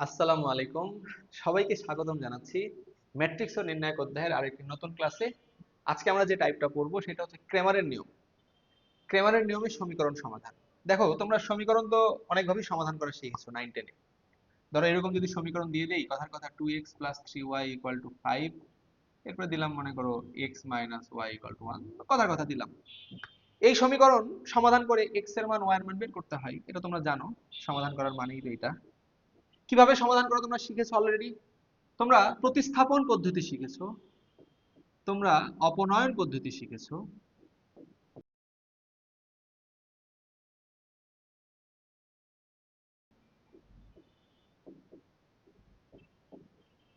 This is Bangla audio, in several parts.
আসসালামু আলাইকুম। সবাইকে স্বাগতম জানাচ্ছি ম্যাট্রিক্স ও নির্ণায়ক অধ্যায়ের আরেকটি নতুন ক্লাসে। আজকে আমরা যে টাইপটা পড়বো সেটা হচ্ছে ক্রেমারের নিয়ম। ক্রেমারের নিয়মে সমীকরণ সমাধান। দেখো, তোমরা সমীকরণ তো অনেকভাবেই সমাধান করা শিখেছো 9-10-এ। ধরো এরকম যদি সমীকরণ দিয়ে দেই, কথার কথা 2x + 3y = 5, এরপরে দিলাম মনে করো x - y = 1, কথার কথা দিলাম। এই সমীকরণ সমাধান করে x এর মান y এর মান বের করতে হয়, এটা তোমরা জানো। সমাধান করার মানেই তো এটা। কিভাবে সমাধান করো তোমরা শিখেছো অলরেডি। তোমরা প্রতিস্থাপন পদ্ধতি শিখেছো, তোমরা অপনয়ন পদ্ধতি শিখেছো,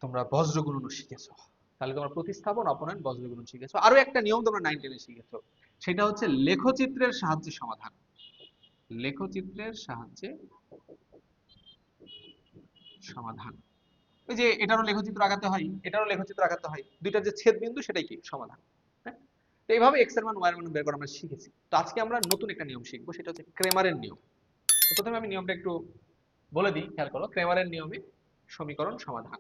তোমরা বজ্রগুণনও শিখেছো। তাহলে তোমরা প্রতিস্থাপন, অপনয়ন, বজ্রগুণন শিখেছো। আরো একটা নিয়ম তোমরা 9-10-এ শিখেছো, সেটা হচ্ছে লেখচিত্রের সাহায্যে সমাধান। লেখচিত্রের সাহায্যে সমাধান। ওই যে এটারও লেখচিত্র আঁকাতে হয়, এটারও লেখচিত্র আঁকাতে হয়, দুইটার যে ছেদ বিন্দু সেটাই কি সমাধান। হ্যাঁ? তো এইভাবে এক্স এর মান ওয়াই এর মান বের করা আমরা শিখেছি। তো আজকে আমরা নতুন একটা নিয়ম শিখবো, সেটা হচ্ছে ক্রেমারের নিয়ম। তো প্রথমে আমি নিয়মটা একটু বলে দিই, খেয়াল করো। ক্রেমারের নিয়মে সমীকরণ সমাধান।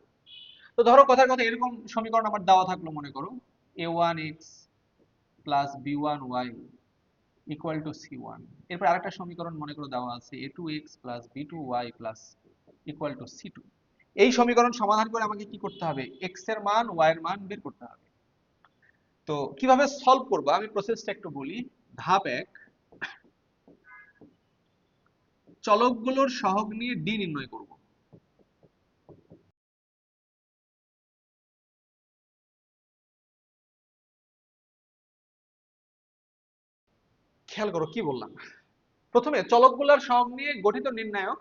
তো ধরো কথার কথা এরকম সমীকরণ আমার দেওয়া থাকলো, মনে করো a1x + b1y = c1। এরপর আরেকটা সমীকরণ মনে করো দেওয়া আছে a2x + b2y = c2। এই সমীকরণ সমাধান করে আমাকে কি করতে হবে? x এর মান y এর মান বের করতে হবে। তো কিভাবে সলভ করব আমি প্রসেসটা একটু বলি। ধাপ 1, চলকগুলোর সহগ নিয়ে d নির্ণয় করব। খেয়াল করো কি বললাম। প্রথমে চলকগুলোর সহগ নিয়ে গঠিত নির্ণায়ক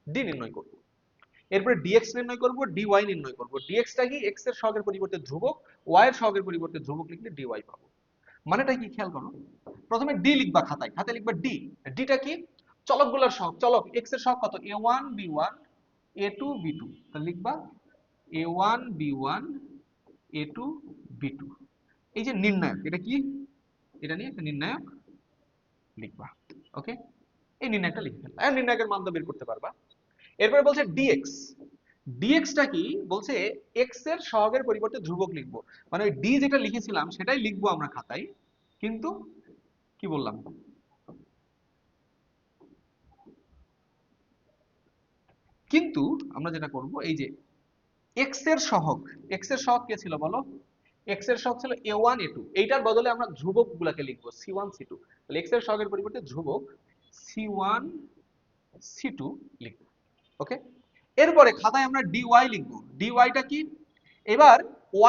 d নির্ণয় করব। এরপরে dx নির্ণয় করব, dy নির্ণয় করব। dx টা কি? x এর সহগের পরিবর্তে ধ্রুবক, y এর সহগের পরিবর্তে ধ্রুবক লিখলে dy পাবো। মানেটা কি খেয়াল করো। প্রথমে d লিখবা, খাতায় খাতায় লিখবা d। d টা কি? চলকগুলোর সহগ। চলক x এর সহগ কত? a1 b1 a2 b2। তাহলে লিখবা a1 b1 a2 b2। এই যে নির্ণায়ক, এটা কি? এটা নিয়ে একটা নির্ণায়ক লিখবা। ওকে, এই নির্ণায়কটা লিখে ফেললা। আর নির্ণায়কের মান তো বের করতে পারবা। এরপরে বলছে dx। dx টা কি? বলছে x এর সহগের পরিবর্তে ধ্রুবক লিখবো। মানে ওই d যেটা লিখেছিলাম সেটাই লিখবো আমরা খাতায়, কিন্তু কি বললাম, কিন্তু আমরা যেটা করব, এই যে x এর সহগ, x এর সহগ কে ছিল বলো? x এর সহগ ছিল a1 a2। এইটার বদলে আমরা ধ্রুবক গুলাকে লিখবো c1 c2। তাহলে x এর সহগের পরিবর্তে ধ্রুবক c1 c2 লিখবো। ওকে, এরপরে খাতায় আমরা dy লিখবো। dy টা কি? এবার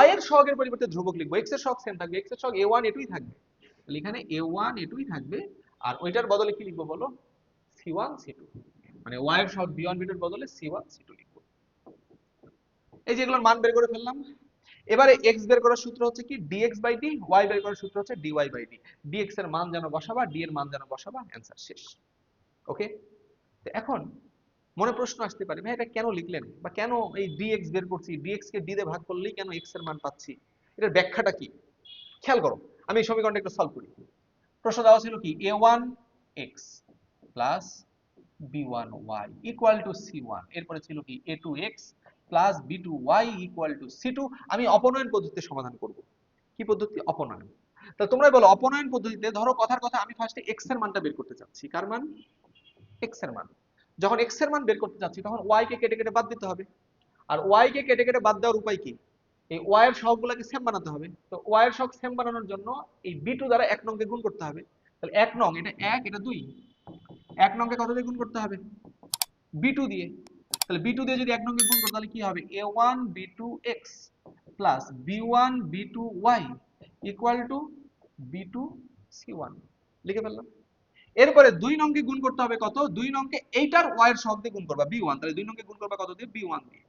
y এর সহগের পরিবর্তে ধ্রুবক লিখবো। x এর সহগ সেম থাকবে, x এর সহগ a1 a2 ই থাকবে। তাহলে এখানে a1 a2 ই থাকবে। আর ওইটার বদলে কি লিখবো বলো? c1 c2। মানে y এর সহগ b1 b2 এর বদলে c1 c2 লিখবো। এই যে এগুলোর মান বের করে ফেললাম। এবারে x বের করার সূত্র হচ্ছে কি? dx/d। y বের করার সূত্র হচ্ছে dy/d। dx এর মান যেন বসাবা, d এর মান যেন বসাবা, অ্যান্সার শেষ। ওকে, তো এখন মনে প্রশ্ন আসতে পারে, ভাই এটা কেন লিখলেন, বা কেন এই dx বের করছি, dx কে d দিয়ে ভাগ করলেই কেন x এর মান পাচ্ছি, এটার ব্যাখ্যাটা কি? খেয়াল করো, আমি এই সমীকরণটা একটু সলভ করি। প্রশ্ন দেওয়া ছিল কি? a1x plus b1y equal to c1। এরপরে ছিল কি? a2x plus b2y equal to c2। আমি অপনয়ন পদ্ধতিতে সমাধান করব। কি পদ্ধতি? অপনয়ন। তা তোমরাই বলো, অপনয়ন পদ্ধতিতে ধরো কথার কথা আমি ফার্স্টে x এর মানটা বের করতে চাচ্ছি। কার মান? x এর মান। যখন x এর মান বের করতে চাচ্ছি তখন y কে কেটে কেটে বাদ দিতে হবে। আর y কে কেটে কেটে বাদ দেওয়ার উপায় কি? এই y এর সহগগুলোকে সেম বানাতে হবে। তো y এর সহগ সেম বানানোর জন্য এই b2 দ্বারা 1 নং কে গুণ করতে হবে। তাহলে 1 নং, এটা 1 এটা 2, 1 নং কে কত দিয়ে গুণ করতে হবে? b2 দিয়ে। তাহলে b2 দিয়ে যদি 1 নং কে গুণ করতে, তাহলে কি হবে? a1 b2x plus b1 b2y equal to b2 c1। লিখে ফেললাম। এরপরে 2 নং কে গুণ করতে হবে কত? 2 নং কে এইটার y এর সহগ দিয়ে গুণ করবা, b1। তাহলে 2 নং কে গুণ করবা কত দিয়ে? b1 দিয়ে।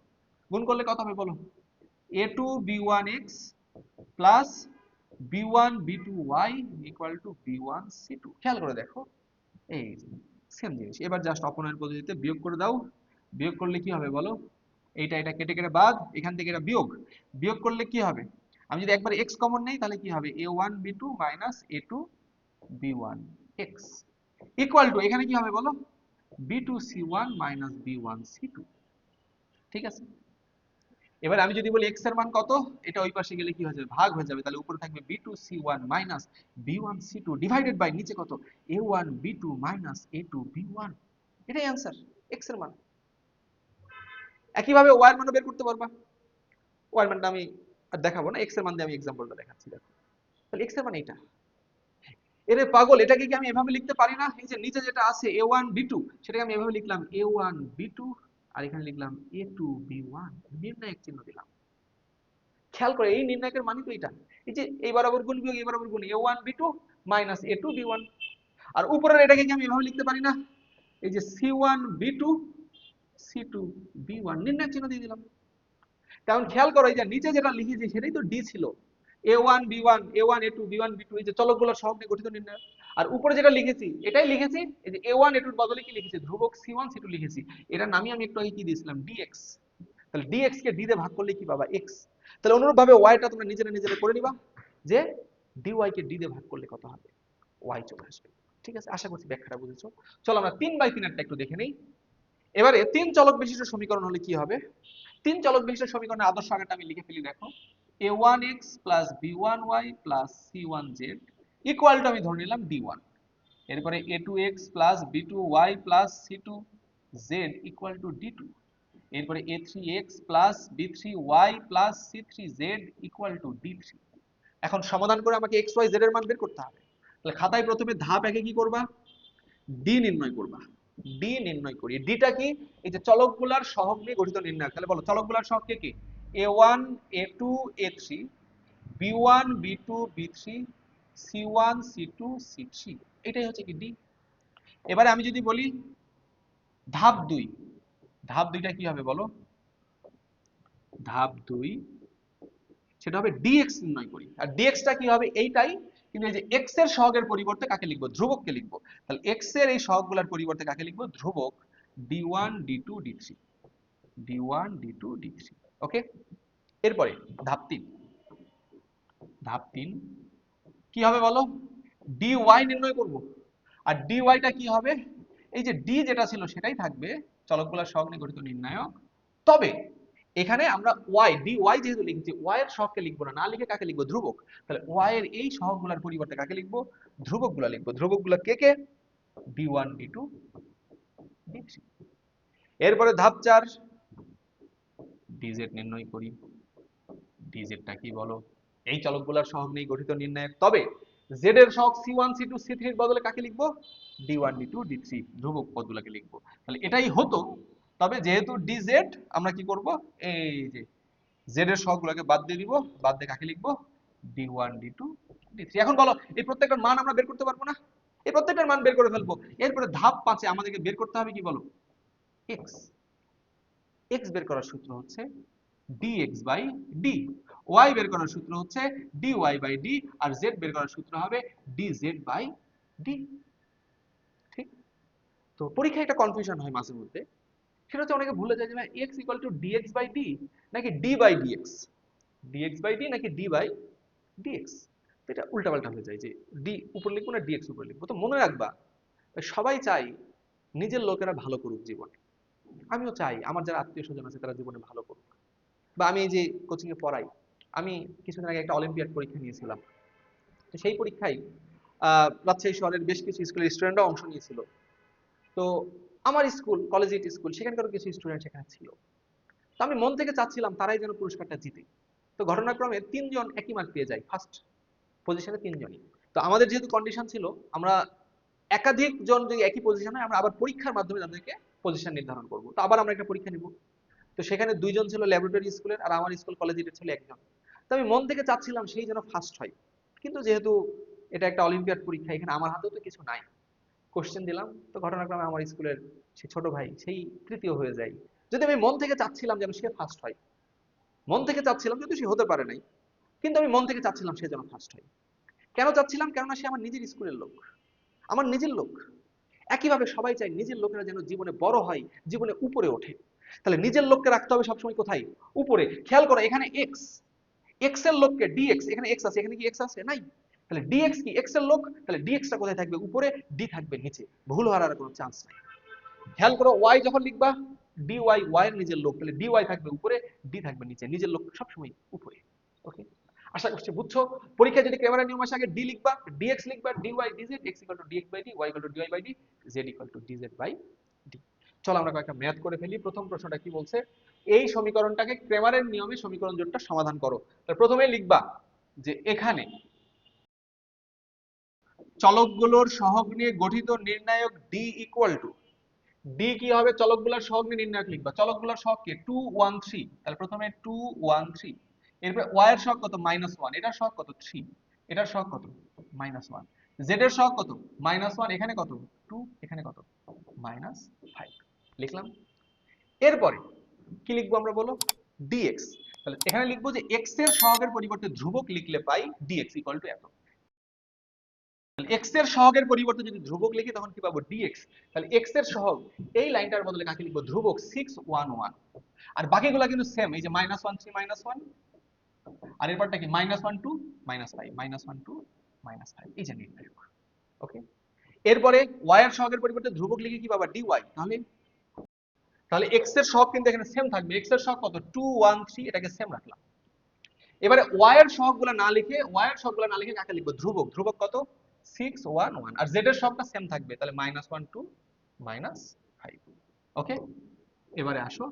গুণ করলে কত হবে বলো? a2 b1x plus b1 b2y equal to b1 c2। খেয়াল করে দেখো, এই সেম জিনিস। এবার জাস্ট অপনয়ন পদ্ধতিতে বিয়োগ করে দাও। বিয়োগ করলে কি হবে বলো? এইটা এটা কেটে কেটে বাদ, এখান থেকে এটা বিয়োগ। বিয়োগ করলে কি হবে? আমি যদি একবার x কমন নেই তাহলে কি হবে? a1 b2 minus a2 b1 x equal two, এখানে কি হবে বলো? b2 c1 minus b1 c2। ঠিক আছে, এবার আমি যদি বলি এক্স এর মান কত, এটা ওই পাশে গেলে কি হয়ে যাবে, ভাগ হয়ে যাবে, তাহলে উপরে থাকবে b2c1 minus b1c2 divided by নিচে কত a1b2 মাইনাস a2b1, এটাই অ্যান্সার এক্স এর মান। একইভাবে ওয়াই এর মানও বের করতে পারবা, ওয়াই এর মানটা আমি আর দেখাবো না, এক্স এর মান দিয়ে আমি এক্সাম্পলটা দেখাচ্ছি, দেখো তাহলে এক্স এর মান এটা। এরে পাগল, এটাকে কি আমি এভাবে লিখতে পারি না? এই যে নিচে যেটা আছে a1b2 সেটাকে আমি এভাবে লিখলাম a1b2 আর এখানে লিখলাম a2b1, নির্ণায়ক চিহ্ন দিলাম। খেয়াল করে এই নির্ণায়কের মানই তো এটা, এই যে এই বরাবর গুণ বিয়োগ এই বরাবর গুণ a1b2 মাইনাস a2b1, আর উপরের এটাকে কি আমি এভাবে লিখতে পারি না? এই যে c1b2 c2b1, নির্ণায়ক চিহ্ন দিয়ে দিলাম। কারণ খেয়াল করো এই যে নিচে যেটা লিখেছি সেটাই তো ডি ছিল, a1 b1 a1 a2 b1 b2, এই যে চলকগুলোর সহগ নিয়ে গঠিত নির্ণায়ক। আর উপরে যেটা লিখেছি এটাই লিখেছি, এই যে a1 a2 এর বদলে কি লিখেছি, ধ্রুবক c1 c2 লিখেছি, এটার নামই আমি একটু আগে কি দিয়েছিলাম, dx। তাহলে dx কে d দিয়ে ভাগ করলে কি পাবা, x। তাহলে অনুরূপভাবে y টা তোমরা নিজেরা নিজেরা করে নিবা, যে dy কে d দিয়ে ভাগ করলে কত হবে, y চলে আসবে। ঠিক আছে, আশা করছি ব্যাখ্যাটা বুঝেছো। চলো আমরা 3/3 এরটা একটু দেখে নেই। এবারে তিন চলক বিশিষ্ট সমীকরণ হলে কি হবে, তিন চলক বিশিষ্ট সমীকরণের আদর্শ আকারটা আমি লিখে ফেলি, দেখো a1x plus b1y plus c1z equal to আমি ধরে নিলাম d1, এরপরে a2x plus b2y plus c2z equal to d2, এরপরে a3x plus b3y plus c3z equal to d3। এখন সমাধান করে আমাকে x y z এর মান বের করতে হবে। তাহলে খাতায় প্রথমে ধাপ একে কি করবা, ডি নির্ণয় করবা। ডি নির্ণয় করি, ডিটা কি, এই যে চলকগুলার সহগ নিয়ে গঠিত নির্ণয়। তাহলে বলো চলকগুলার সহগ কে কি, a1 a2 a3 b1 b2 b3 c1 c2 c3, এটাই হচ্ছে কি ডি। এবারে আমি যদি বলি ধাপ 2, ধাপ 2টা কি হবে বলো, ধাপ 2 সেটা হবে dx নির্ণয় করি। আর dx টা কি হবে এইটাই, কিন্তু এই যে x এর সহগের পরিবর্তে কাকে লিখবো, ধ্রুবককে লিখবো। তাহলে x এর এই সহগগুলোর পরিবর্তে কাকে লিখবো, ধ্রুবক d1 d2 d3 d1 d2 d3। ওকে, এরপরে ধাপ 3, ধাপ 3 কি হবে বলো, dy নির্ণয় করব। আর dy টা কি হবে, এই যে d যেটা ছিল সেটাই থাকবে, চলকগুলোর সহগ নিয়ে গঠিত নির্ণায়ক। তবে এখানে আমরা y dy যেহেতু লিখছি, y এর সহগকে লিখবো না, না লিখে কাকে লিখবো, ধ্রুবক। তাহলে y এর এই সহগগুলোর পরিবর্তে কাকে লিখবো, ধ্রুবকগুলো লিখবো। ধ্রুবকগুলো কে কে, d1 d2 d3। এরপরে ধাপ 4, dz নির্ণয় করি। dz টা কি বলো, এই চলকগুলোর সহগ নিয়ে গঠিত নির্ণায়ক। তবে z এর সহগ c1 c2 c3 এর বদলে কাকে লিখবো, d1 d2 d3 ধ্রুবক পদগুলোকে লিখবো। তাহলে এটাই হতো, তবে যেহেতু dz আমরা কি করব, এই যে z এর সহগগুলোকে বাদ দিয়ে দিব, বাদ দিয়ে কাকে লিখবো, d1 d2 d3। এখন বলো এই প্রত্যেকটার মান আমরা বের করতে পারবো না, এই প্রত্যেকটার মান বের করে ফেলবো। এরপরে ধাপ 5 আমাদেরকে বের করতে হবে কি বলো, x। x বের করার সূত্র হচ্ছে dx বাই d, y বের করার সূত্র হচ্ছে dy বাই d, আর z বের করার সূত্র হবে dz বাই d। ঠিক, তো পরীক্ষায় একটা কনফিউশন হয় মাঝে মধ্যে, সেটা হচ্ছে অনেকে ভুলে যায় যে ভাই x equal to dx by d নাকি d by dx, dx by d নাকি d বাই dx। তো এটা উল্টাপাল্টা হয়ে যায়, যে d উপর লিখবো না dx উপর লিখবো। তো মনে রাখবা সবাই চাই নিজের লোকেরা ভালো করুক জীবনে, আমিও চাই আমার যারা আত্মীয় স্বজন আছে তারা জীবনে ভালো করুক। বা আমি এই যে কোচিং এ পড়াই, আমি কিছুদিন আগে একটা অলিম্পিয়াড পরীক্ষা নিয়েছিলাম। তো সেই পরীক্ষায় রাজশাহী শহরের বেশ কিছু স্কুলের স্টুডেন্টরা অংশ নিয়েছিল। তো আমার স্কুল কলেজিয়েট স্কুল, সেখানকারও কিছু স্টুডেন্ট সেখানে ছিল। তো আমি মন থেকে চাচ্ছিলাম তারাই যেন পুরস্কারটা জিতে। তো ঘটনাক্রমে 3জন একই মার্ক পেয়ে যায়, ফার্স্ট পজিশনে 3জনই। তো আমাদের যেহেতু কন্ডিশন ছিল আমরা একাধিক জন যদি একই পজিশনে, আমরা আবার পরীক্ষার মাধ্যমে তাদেরকে পজিশন নির্ধারণ করব। তো আবার আমরা একটা পরীক্ষা নিব। তো সেখানে 2জন ছিল ল্যাবরেটরি স্কুলের, আর আমার স্কুল কলেজিয়েটের ছিল 1জন। তো আমি মন থেকে চাচ্ছিলাম সেই যেন ফার্স্ট হয়, কিন্তু যেহেতু এটা একটা অলিম্পিয়াড পরীক্ষা, এখানে আমার হাতেও তো কিছু নাই। কোশ্চেন দিলাম, তো ঘটনাক্রমে আমার স্কুলের সেই ছোট ভাই সেই তৃতীয় হয়ে যায়। যদি আমি মন থেকে চাচ্ছিলাম যেন সে ফার্স্ট হয়, মন থেকে চাচ্ছিলাম, যদি সে হতে পারে নাই, কিন্তু আমি মন থেকে চাচ্ছিলাম সে যেন ফার্স্ট হয়। কেন চাচ্ছিলাম, কেননা সে আমার নিজের স্কুলের লোক, আমার নিজের লোক। একইভাবে সবাই চায় নিজের লোকেরা যেন জীবনে বড় হয়, জীবনে উপরে ওঠে। তাহলে নিজের লোককে রাখতে হবে সবসময় কোথায়, উপরে। খেয়াল করো এখানে এক্স, এক্স এর লোককে ডিএক্স, এখানে এক্স আছে, এখানে কি এক্স আছে, নাই। তাহলে ডিএক্স কি এক্স এর লোক, তাহলে ডিএক্স টা কোথায় থাকবে, উপরে, ডি থাকবে নিচে, ভুল হওয়ার আর কোনো চান্স নাই। খেয়াল করো ওয়াই যখন লিখবা, ডি ওয়াই ওয়াই এর নিজের লোক, তাহলে ডি ওয়াই থাকবে উপরে, ডি থাকবে নিচে, নিজের লোক সবসময় উপরে। ওকে, আশা করছি বুঝছো। পরীক্ষায় যদি ক্যামেরা নিয়ম আসে আগে ডি লিখবা, ডিএক্স লিখবা, d y d z, x equal to d x by d, y equal to d y by d, z equal to d z by d. চলো আমরা কয়েকটা ম্যাথ করে ফেলি। প্রথম প্রশ্নটা কি বলছে, এই সমীকরণটাকে ক্রেমারের নিয়মে সমীকরণ জোটটা সমাধান করো। তাহলে প্রথমে লিখবা যে এখানে চলকগুলোর সহগ নিয়ে গঠিত নির্ণায়ক ডি ইকুয়াল টু, ডি কি হবে, চলকগুলোর সহগ নিয়ে নির্ণায়ক লিখবা। চলকগুলোর সহগ কি 2 1 3, তাহলে প্রথমে 2 1 3, এরপর y এর সহগ কত -1, এটার সহগ কত 3, এটার সহগ কত -1, z এর সহগ কত -1, এখানে কত 2, এখানে কত -5 লিখলাম। এরপরে কি লিখবো আমরা বলো, dx। তাহলে এখানে লিখবো যে x এর সহগের পরিবর্তে ধ্রুবক লিখলে পাই dx ইকুয়াল টু এত। x এর সহগের পরিবর্তে যদি ধ্রুবক লিখি তখন কি পাবো dx। তাহলে x এর সহগ এই লাইনটার বদলে কাকে লিখবো, ধ্রুবক 6 1 1, আর বাকিগুলো কিন্তু সেম, এই যে -1 3 -1, আর এরপরটা কি -1 2 -5, -1 2 -5, এই যে নির্ণায়ক। ওকে, এরপরে y এর সহগের পরিবর্তে ধ্রুবক লিখে কি পাবা dy। তাহলে তাহলে x এর সহগ কিন্তু এখানে সেম থাকবে, x এর সহগ কত 2 1 3, এটাকে সেম রাখলাম। এবারে y এর সহগগুলো না লিখে, y এর সহগগুলো না লিখে কাকে লিখবো, ধ্রুবক, ধ্রুবক কত 6 1 1, আর z এর সহগটা সেম থাকবে, তাহলে -1 2 -5। ওকে, এবারে আসো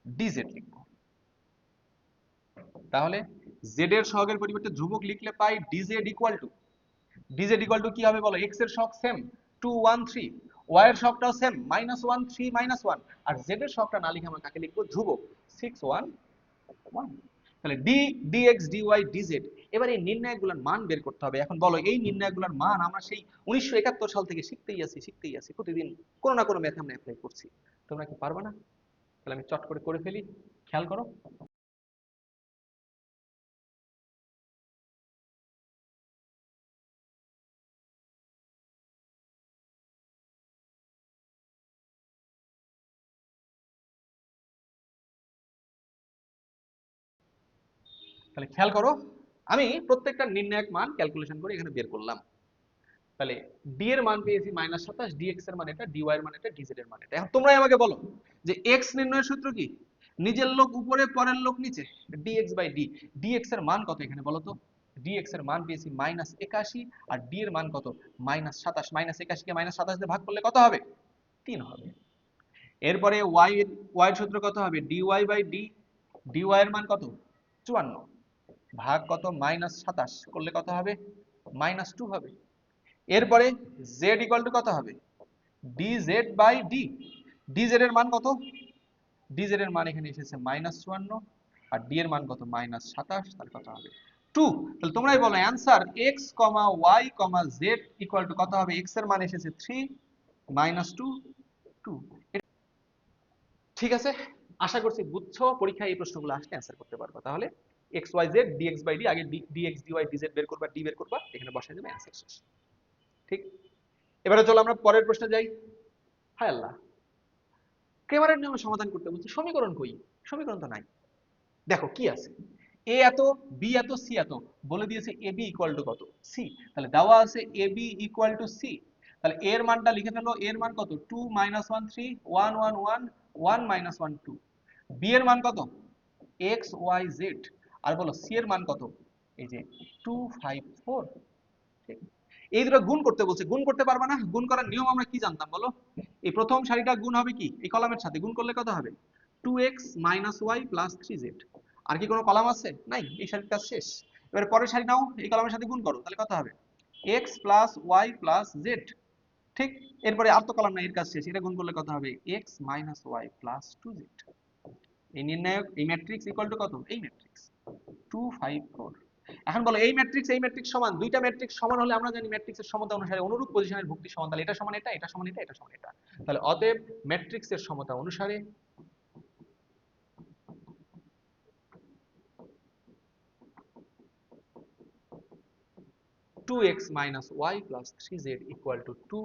dz লিখবো। তাহলে z এর সহগের পরিবর্তে ধ্রুবক লিখলে পাই dz equal to, dz equal to কি হবে বলো, x এর সহগ সেম 2 1 3, y এর সহগটাও সেম -1 3 -1, আর z এর সহগটা না লিখে আমরা কাকে লিখবো, ধ্রুবক 6 1 1। তাহলে d dx dy dz। এবার এই নির্ণায়কগুলোর মান বের করতে হবে। এখন বলো এই নির্ণায়কগুলোর মান আমরা সেই 1971 সাল থেকে শিখতেই আছি, প্রতিদিন কোনো না কোনো ম্যাথ আমরা অ্যাপ্লাই করছি। তোমরা কি পারবে না? তাহলে আমি চট করে ফেলি, খেয়াল করো। তাহলে খেয়াল করো, আমি প্রত্যেকটা নির্ণায়ক মান ক্যালকুলেশন করে এখানে বের করলাম। তাহলে d এর মান পেয়েছি -27, dx এর মান এটা, dy এর মান এটা, dz এর মান এটা। এখন তোমরাই আমাকে বলো যে x নির্ণয়ের সূত্র কি, নিজের লোক উপরে পরের লোক নিচে, dx বাই d। dx এর মান কত এখানে বলো তো, dx এর মান পেয়েছি -81, আর d এর মান কত -27, -81 কে -27 দিয়ে ভাগ করলে কত হবে, 3 হবে। এরপরে y এর সূত্র কত হবে, dy বাই d, dy এর মান কত 54, ভাগ কত -27 করলে কত হবে, -2 হবে। এরপরে z ইকুয়াল টু কত হবে, dz বাই d, dz এর মান কত, dz এর মান এখানে এসেছে -54, আর d এর মান কত -27, তাহলে কত হবে 2। তাহলে তোমরাই বলো answer x, y, z equal to কত হবে, x এর মান এসেছে 3 -2 2। ঠিক আছে, আশা করছি বুঝছো, পরীক্ষায় এই প্রশ্নগুলো আসলে অ্যান্সার করতে পারবা। তাহলে x y z dx by d, আগে dx dy dz বের করবা, d বের করবা, এখানে বসাই দেবে, অ্যান্সার শেষ। ঠিক, এবারে চলো আমরা পরের প্রশ্নে যাই। হায় আল্লাহ, ক্রেমারের নিয়মে সমাধান করতে বলছে, সমীকরণ কই, সমীকরণ তো নাই। দেখো কি আছে, a এত, b এত, c এত, বলে দিয়েছে ab ইকুয়াল টু কত, c। তাহলে দেওয়া আছে ab ইকুয়াল টু c। তাহলে a এর মানটা লিখে ফেলো, a এর মান কত 2 -1 3 1 1 1 1 -1 2, b এর মান কত x y z, আর বলো c এর মান কত, এই যে 2 5 4। ঠিক, এই দুটো গুণ করতে বলছে, গুণ করতে পারবা না? গুণ করার নিয়ম আমরা কি জানতাম বলো, এই প্রথম সারিটা গুণ হবে কি, এই কলামের সাথে গুণ করলে কত হবে 2x - y + 3z। আর কি কোনো কলাম আছে, নাই, এই সারির কাজ শেষ। এবারে পরের সারি নাও, এই কলামের সাথে গুণ করো, তাহলে কত হবে x + y + z। ঠিক, এরপরে আর তো কলাম নাই, এর কাজ শেষ, এটা গুণ করলে কত হবে x - y + 2z। এই নির্ণায়ক, এই ম্যাট্রিক্স ইকুয়াল টু কত, এই ম্যাট্রিক্স 2 5 4। এখন বলো এই ম্যাট্রিক্স সমান, দুইটা ম্যাট্রিক্স সমান হলে আমরা জানি ম্যাট্রিক্সের সমতা অনুসারে অনুরূপ পজিশনের ভুক্তি সমান, তাহলে এটা সমান এটা, এটা সমান এটা, এটা সমান এটা। তাহলে অতএব ম্যাট্রিক্সের সমতা অনুসারে two x minus y plus 3z equal to 2,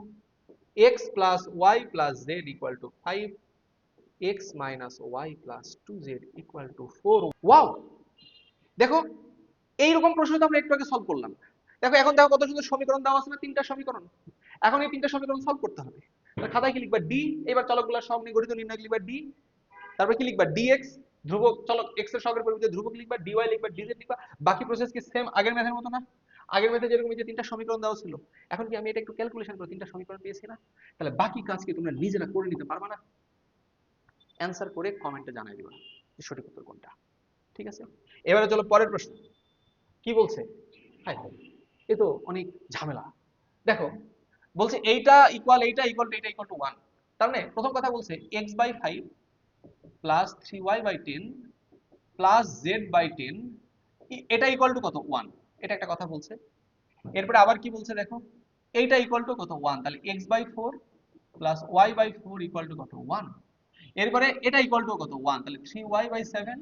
x plus y plus z equal to 5, x minus y plus 2z equal to 4। Wow, দেখো এইরকম প্রশ্ন তো আমরা একটু আগে সলভ করলাম। দেখো এখন দেখো কত সুন্দর সমীকরণ দেওয়া আছে না, তিনটা সমীকরণ। এখন এই তিনটা সমীকরণ সলভ করতে হবে। তাহলে খাতায় কি লিখবা, ডি। এবার চলকগুলোর সহগ নিয়ে গঠিত নির্ণায়ক লিখবা ডি, তারপর কি লিখবা ডিএক্স ধ্রুবক, চলো এক্স এর সহগের পরিবর্তে ধ্রুবক লিখবা, ডিওয়াই লিখবা, ডিজেড লিখবা। বাকি প্রসেস কি সেম আগের ম্যাথের মতো না? আগের ম্যাথে যেরকম এই যে তিনটা সমীকরণ দেওয়া ছিল, এখন কি আমি এটা একটু ক্যালকুলেশন করে তিনটা সমীকরণ পেয়েছি না? তাহলে বাকি কাজ কি তোমরা নিজেরা করে নিতে পারবা না? অ্যান্সার করে কমেন্টে জানাই দিবা যে সঠিক উত্তর কোনটা। ঠিক আছে, এবারে চলো পরের প্রশ্ন। কি বলছে? হাই হাই, এ তো অনেক ঝামেলা। দেখো বলছে এইটা ইকুয়াল এইটা ইকুয়াল টু এইটা ইকুয়াল টু 1। তার মানে প্রথম কথা বলছে x/5 plus 3y/10 plus z/10 এটা ইকুয়াল টু কত? 1। এটা একটা কথা বলছে। এরপরে আবার কি বলছে দেখো, এইটা ইকুয়াল টু কত? 1। তাহলে x/4 plus y/4 equal to কত? 1। এরপরে এটা ইকুয়াল টু কত? 1। তাহলে 3y/7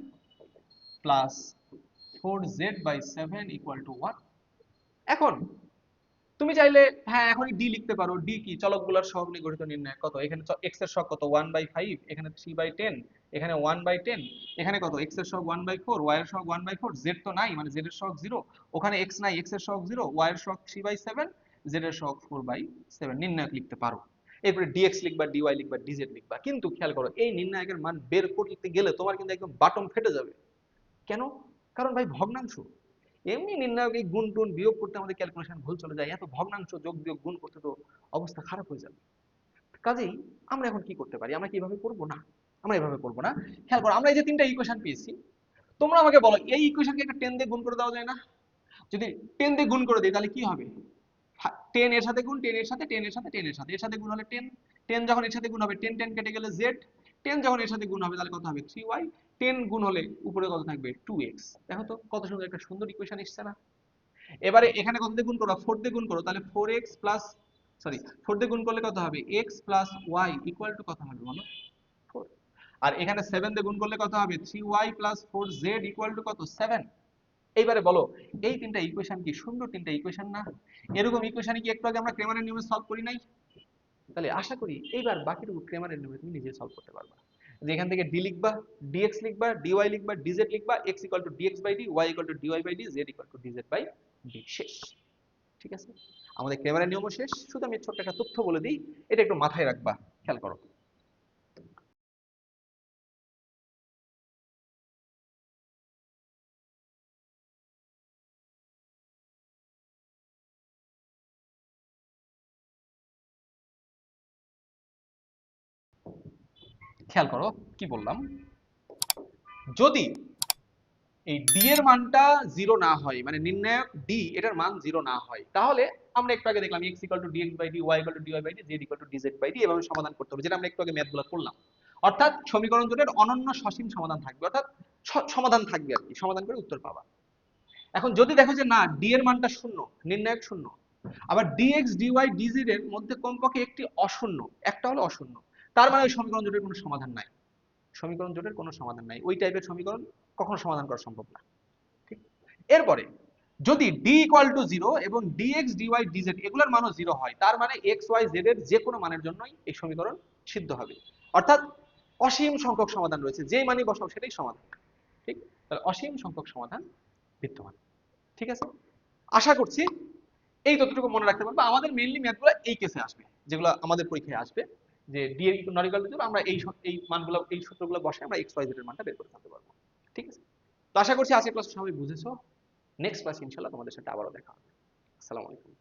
plus 4z/7 equal to 1। এখন তুমি চাইলে হ্যাঁ এখনই ডি লিখতে পারো। ডি কি? চলকগুলোর সহগ নিয়ে গঠিত নির্ণয়। কত? এখানে এক্স এর সহগ কত? 1/5, এখানে 3/10, এখানে 1/10, এখানে কত? এক্স এর সহগ 1/4, ওয়াই এর সহগ 1/4, জেড তো নাই মানে জেড এর সহগ 0, ওখানে এক্স নাই, এক্স এর সহগ 0, ওয়াই এর সহগ 3/7, জেড এর সহগ 4/7 নির্ণায়ক লিখতে পারো। এরপরে ডিএক্স লিখবা, ডিওয়াই লিখবা, ডিজেড লিখবা। কিন্তু খেয়াল করো এই নির্ণায়কের মান বের করতে গেলে তোমার কিন্তু একদম বাটন ফেটে যাবে। কেন? কারণ ভাই ভগ্নাংশ। এমনি নির্ণায়ক এই গুণ টুন বিয়োগ করতে আমাদের ক্যালকুলেশন ভুল চলে যায়, এত ভগ্নাংশ যোগ বিয়োগ গুণ করতে তো অবস্থা খারাপ হয়ে যাবে। কাজেই আমরা এখন কি করতে পারি? আমরা কিভাবে করব? না, আমরা এভাবে করব না। খেয়াল করো, আমরা এই যে তিনটা ইকুয়েশন পেয়েছি, তোমরা আমাকে বলো এই ইকুয়েশনকে একটা 10 দিয়ে গুণ করে দেওয়া যায় না? যদি 10 দিয়ে গুণ করে দিই তাহলে কি হবে? 10 এর সাথে গুণ, 10 এর সাথে, 10 এর সাথে, 10 এর সাথে, এর সাথে গুণ হলে 10, 10 যখন এর সাথে গুণ হবে 10 10 কেটে গেলে z, 10 যখন এর সাথে গুণ হবে তাহলে কত হবে? 3y, 10 গুণ হলে উপরে কত থাকবে? 2x। দেখো তো কত সুন্দর একটা সুন্দর ইকুয়েশন এসছে না? এবারে এখানে কত দিয়ে গুণ করো? 4 দিয়ে গুণ করো, তাহলে 4x প্লাস, সরি 4 দিয়ে গুণ করলে কত হবে? x plus y equal to কত হবে বলো? 4। আর এখানে 7 দিয়ে গুণ করলে কত হবে? 3y plus 4z equal to কত? 7। এইবারে বলো এই তিনটা ইকুয়েশন কি সুন্দর তিনটা ইকুয়েশন না? এরকম ইকুয়েশন কি একটু আগে আমরা ক্রেমারের নিয়মে সলভ করি নাই? তাহলে আশা করি এইবার বাকিটুকু ক্রেমারের নিয়মে তুমি নিজে সলভ করতে পারবা। যে এখান থেকে ডি লিখবা, ডিএক্স লিখবা, ডিওয়াই লিখবা, ডিজেড লিখবা, x equal to d x by d, y equal to d y by d, z equal to d z by d. শেষ। ঠিক আছে, আমাদের ক্রেমারের নিয়মও শেষ। শুধু আমি ছোট্ট একটা তথ্য বলে দিই, এটা একটু মাথায় রাখবা। খেয়াল করো, খেয়াল করো কি বললাম। যদি এই ডি এর মানটা জিরো না হয়, মানে নির্ণায়ক ডি এটার মান জিরো না হয়, তাহলে আমরা একটু আগে দেখলাম x equal to d x by d, y equal to d y by d, z equal to d z by d, এভাবে সমাধান করতে হবে, যেটা আমরা একটু আগে ম্যাথগুলো করলাম। অর্থাৎ সমীকরণ জোটের অনন্য সসীম সমাধান থাকবে, অর্থাৎ সমাধান থাকবে আর কি, সমাধান করে উত্তর পাবা। এখন যদি দেখো যে না ডি এর মানটা শূন্য, নির্ণায়ক শূন্য, আবার ডিএক্স ডিওয়াই ডিজেড এর মধ্যে কমপক্ষে একটি অশূন্য, একটা হলো অশূন্য, তার মানে ওই সমীকরণ জোটের কোনো সমাধান নাই। সমীকরণ জোটের কোনো সমাধান নাই, ওই টাইপের সমীকরণ কখনো সমাধান করা সম্ভব না। ঠিক, এরপরে যদি ডি ইকুয়াল টু জিরো এবং ডিএক্স ডিওয়াই ডিজেড এগুলোর মানও জিরো হয়, তার মানে এক্স ওয়াই জেড এর যে কোনো মানের জন্যই এই সমীকরণ সিদ্ধ হবে। অর্থাৎ অসীম সংখ্যক সমাধান রয়েছে, যেই মানই বসাও সেটাই সমাধান। ঠিক, তাহলে অসীম সংখ্যক সমাধান বিদ্যমান। ঠিক আছে, আশা করছি এই তথ্যটুকু মনে রাখতে পারবো। আমাদের মেইনলি ম্যাথগুলো এই কেসে আসবে, যেগুলো আমাদের পরীক্ষায় আসবে, যে ডি এর নট ইকুয়াল টু জিরো, আমরা এই মানগুলো এই সূত্রগুলো বসে আমরা এক্স ওয়াই জেড এর মানটা বের করে ফেলতে পারবো। ঠিক আছে, তো আশা করছি আজকের ক্লাস সবাই বুঝেছো। নেক্সট ক্লাস ইনশাআল্লাহ তোমাদের সাথে আবারও দেখা হবে। আসসালামু আলাইকুম।